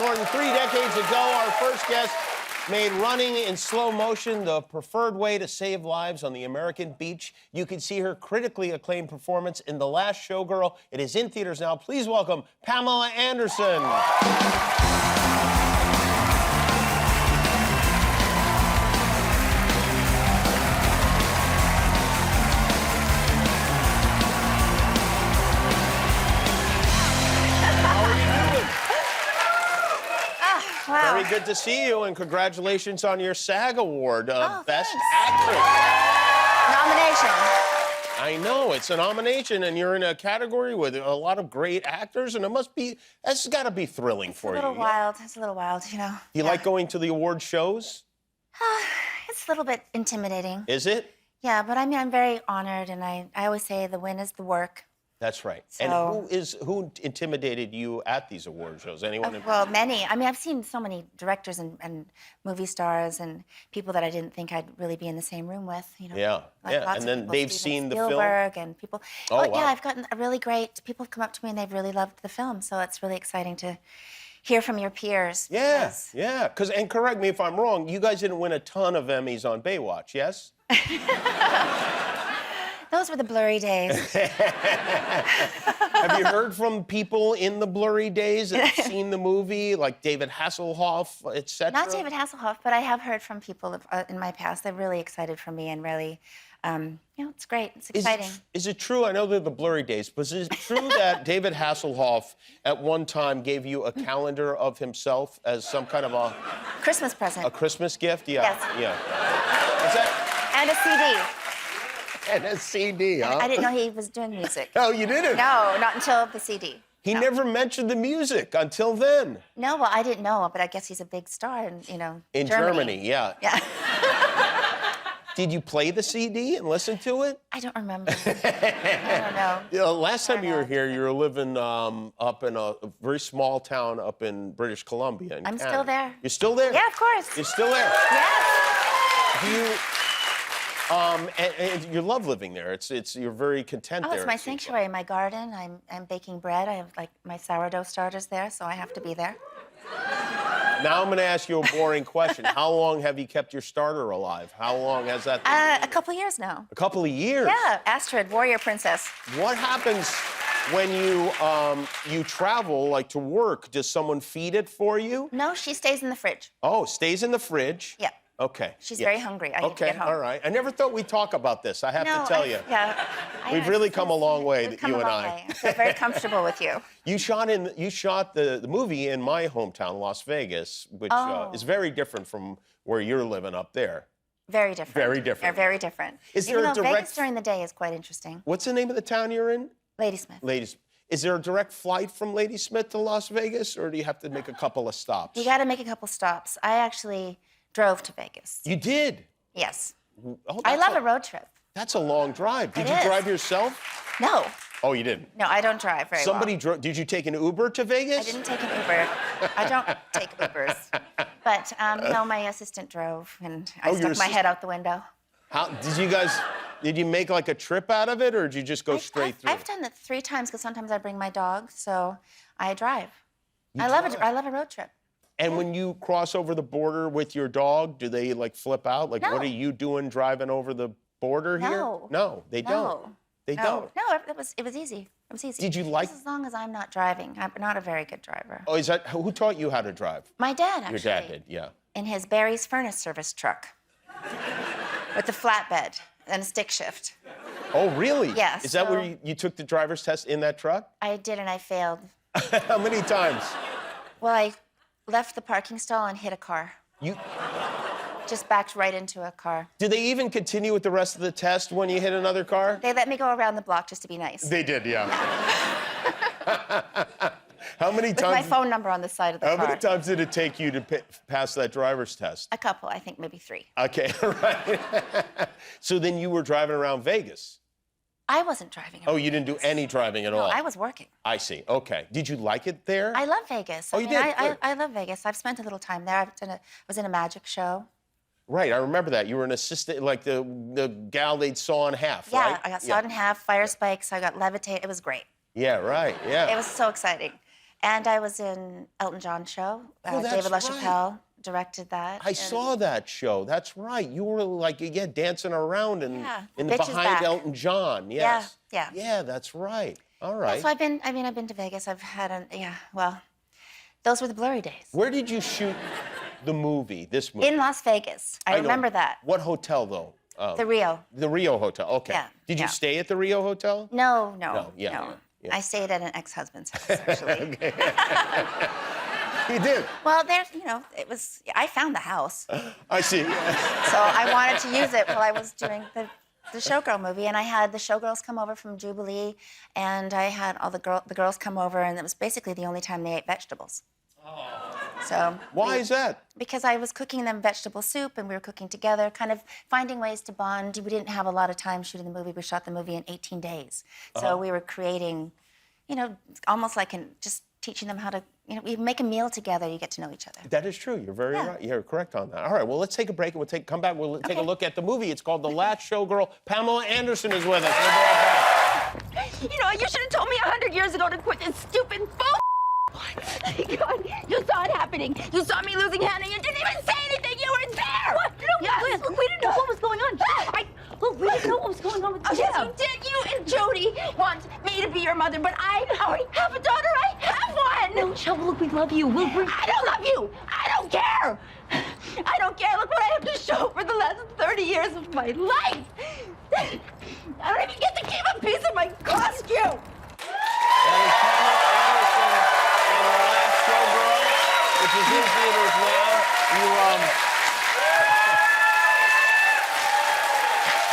important. 3 decades ago, our first guest made running in slow motion the preferred way to save lives on the American beach. You can see her critically acclaimed performance in The Last Showgirl. It is in theaters now. Please welcome Pamela Anderson. Wow. Very good to see you, and congratulations on your SAG Award, Best Thanks. Actress. Nomination. I know, it's a nomination, and you're in a category with a lot of great actors, and that's got to be thrilling for you. It's a little wild. It's a little wild, you know. You like going to the award shows? It's a little bit intimidating. Is it? Yeah, but I mean, I'm very honored, and I always say the win is the work. That's right. So- And who intimidated you at these award shows? Anyone? Well, many. I mean, I've seen so many directors and movie stars and people that I didn't think I'd really be in the same room with, you know. Yeah, Like lots and of then people, they've Steven seen the film? Spielberg and people. Oh, Yeah, wow. I've gotten a really great, people have come up to me and they've really loved the film, so it's really exciting to hear from your peers. Yeah, because- yeah. And correct me if I'm wrong, you guys didn't win a ton of Emmys on Baywatch, yes? Those were the blurry days. Have you heard from people in the blurry days that have seen the movie, like David Hasselhoff, et cetera? Not David Hasselhoff, but I have heard from people in my past. They're really excited for me and really, you know, it's great. It's exciting. Is it true? I know they're the blurry days, but is it true that David Hasselhoff at one time gave you a calendar of himself as some kind of a Christmas present. Christmas gift? Yeah. Yes. Yeah. Is that? And a CD. And a CD, huh? I didn't know he was doing music. Oh, you didn't? No, not until the CD. He No. never mentioned the music until then. No, well, I didn't know, but I guess he's a big star in, you know, In Germany, yeah. Yeah. Did you play the CD and listen to it? I don't remember. I don't know. You know, last time you were know. here, you were living up in a very small town up in British Columbia. In I'm Canada. still there. You're still there? Yeah, of course. You're still there? Yes. Do you, and you love living there. You're very content Oh, there. it's my it seems sanctuary, my garden. I'm baking bread. I have like my sourdough starters there, so I have to be there. like. Now I'm going to ask you a boring question. How long have you kept your starter alive? How long has that been? A couple years now. A couple of years? Yeah, Astrid, warrior princess. What happens when you travel, like to work? Does someone feed it for you? No, she stays in the fridge. Oh, stays in the fridge? Yeah. Okay. She's yeah. very hungry. I need to Okay, get home. all right. I never thought we'd talk about this. I have to tell you. Yeah. We've really come a long way, We've come you a and long I. way. I feel very comfortable with you. You shot the movie in my hometown, Las Vegas, which is very different from where you're living up there. Very different. Very different. They're very different. Is Even there a though direct- Vegas during the day is quite interesting. What's the name of the town you're in? Ladysmith. Ladysmith. Is there a direct flight from Ladysmith to Las Vegas, or do you have to make a couple of stops? You got to make a couple stops. I actually drove to Vegas. You did? Yes. Oh, I that's love a road trip. That's a long drive. Did It you is. drive yourself? No. Oh, you didn't? No, I don't drive very Somebody well. drove. Did you take an Uber to Vegas? I didn't take an Uber. I don't take Ubers. But no, my assistant drove, and I Oh, your stuck my head out the window. How did you make like a trip out of it, or did you just go straight through? I've done it 3 times because sometimes I bring my dog, so I drive. You I love it. drive. I love a road trip. And when you cross over the border with your dog, do they like flip out? Like, No. what are you doing driving over the border here? No. No, they don't. No. They No. don't. No, it was easy. It was easy. Did you like- Just as long as I'm not driving. I'm not a very good driver. Oh, is that who taught you how to drive? My dad, actually. Your dad did, yeah. In his Barry's furnace service truck. With the flatbed and a stick shift. Oh, really? Yeah, Is that where so- you took the driver's test in that truck? I did, and I failed. How many times? Well, I left the parking stall and hit a car. You Just backed right into a car. did they even continue with the rest of the test when you hit another car? They let me go around the block just to be nice. They did, yeah. How many With my times? phone number on the side of the How car. many times did it take you to pass that driver's test? A couple, I think maybe 3. Okay, all right. So then you were driving around Vegas. I wasn't driving. Oh, around you didn't do Vegas. any driving at No, all? I was working. I see. Okay. Did you like it there? I love Vegas. Oh, I you mean, did? Good. I love Vegas. I've spent a little time there. I was in a magic show. Right, I remember that. You were an assistant, like the gal they'd saw in half, Yeah, right? I got sawed in half, fire spikes, I got levitate. It was great. Yeah, right, yeah. It was so exciting. And I was in Elton John's show. Oh, that's David right. LaChapelle directed that. I saw that show. That's right. You were like, yeah, dancing around and in Bitch is behind back. Elton John. Yes. Yeah. Yeah, that's right. All right. So I've been to Vegas. I've had well, those were the blurry days. Where did you shoot the movie, this movie? In Las Vegas. I remember that. What hotel, though? The Rio. The Rio Hotel, okay. Yeah, Did you stay at the Rio Hotel? No. Yeah. I stayed at an ex-husband's house, actually. You did? Well, there's, it was, I found the house. I see. So I wanted to use it while I was doing the Showgirl movie, and I had the showgirls come over from Jubilee, and I had all the girls come over, and it was basically the only time they ate vegetables. So Why is that? Because I was cooking them vegetable soup, and we were cooking together, kind of finding ways to bond. We didn't have a lot of time shooting the movie. We shot the movie in 18 days. So we were creating, almost like just teaching them how to, we make a meal together, you get to know each other. That is true. You're very right. You're correct on that. All right, well, let's take a break, and we'll come back. We'll take a look at the movie. It's called The Last Showgirl. Pamela Anderson is with us. We'll be right back. You should have told me 100 years ago to quit this stupid bull. God, you saw it happening. You saw me losing Hannah. You didn't even say anything. You were there. What? No, yes. Look, we didn't know what was going on. Look, we didn't know what was going on with Jim. Yes, you did. You and Jody want me to be your mother, but I already have a daughter. I have one. No, Chell, look, we love you. We'll bring... I don't love you. I don't care. I don't care. Look what I have to show for the last 30 years of my life. I don't even get to keep a piece of my costume. That is Pamela Anderson in The Last Showgirl, which is in theaters now.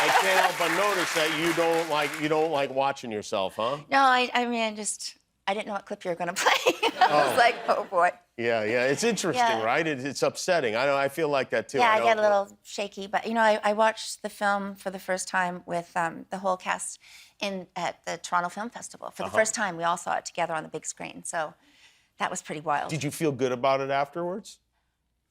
I can't help but notice that you don't like watching yourself, huh? No, I didn't know what clip you were going to play. I was like, oh boy. Yeah, it's interesting, Yeah. right? It's upsetting. I feel like that too. Yeah, I get a little shaky, but I watched the film for the first time with the whole cast at the Toronto Film Festival. For the first time, we all saw it together on the big screen, so that was pretty wild. Did you feel good about it afterwards?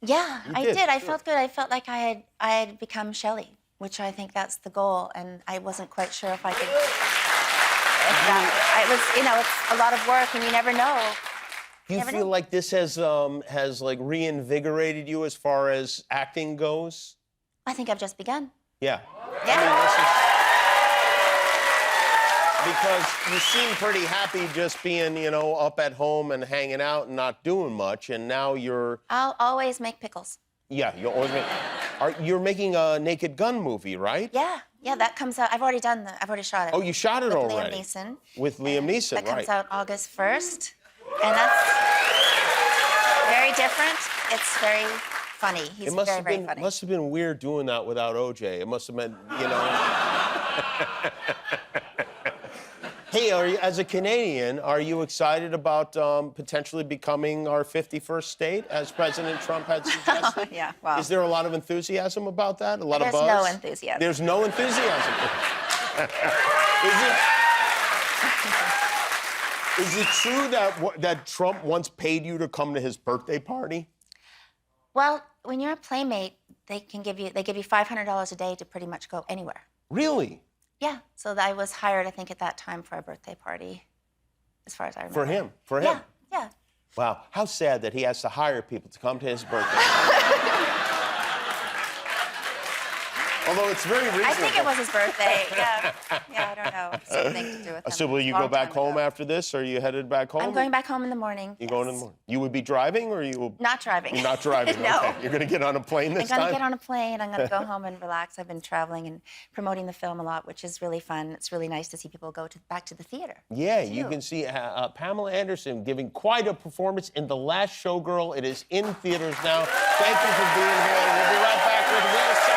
Yeah, I did, did. I sure. felt good. I felt like I had become Shelley, which I think that's the goal, and I wasn't quite sure if I could. It was, it's a lot of work, and you never know. Do you feel like this has like reinvigorated you as far as acting goes? I think I've just begun. Yeah. Yeah. Because you seem pretty happy just being, up at home and hanging out and not doing much, and now you're... I'll always make pickles. Yeah, you always make... You're making a Naked Gun movie, right? Yeah, that comes out. I've already shot it. Oh, you shot it with already? Liam Neeson. With Liam Neeson, That comes right. out August 1st, and that's very different. It's very funny. He's very, very funny. It must have been weird doing that without OJ. It must have been, Hey, as a Canadian, are you excited about potentially becoming our 51st state, as President Trump had suggested? Yeah, wow. Is there a lot of enthusiasm about that? A lot of buzz? There's no enthusiasm. There's no enthusiasm. Is it true that Trump once paid you to come to his birthday party? Well, when you're a playmate, they give you $500 a day to pretty much go anywhere. Really? Yeah, so I was hired, I think, at that time for a birthday party, as far as I remember. For him? Yeah. Wow, how sad that he has to hire people to come to his birthday. Although it's very reasonable. I think it was his birthday. Yeah, I don't know. Something to do with him. So will you Long go back time ago. home after this, or are you headed back home? I'm going back home in the morning. You're going in the morning. You would be driving, or you will... Not driving. You're not driving, No. Okay. You're going to get on a plane this I'm going time? to get on a plane. I'm going to go home and relax. I've been traveling and promoting the film a lot, which is really fun. It's really nice to see people go back to the theater. Yeah, you can see Pamela Anderson giving quite a performance in The Last Showgirl. It is in theaters now. Thank you for being here. We'll be right back with Will.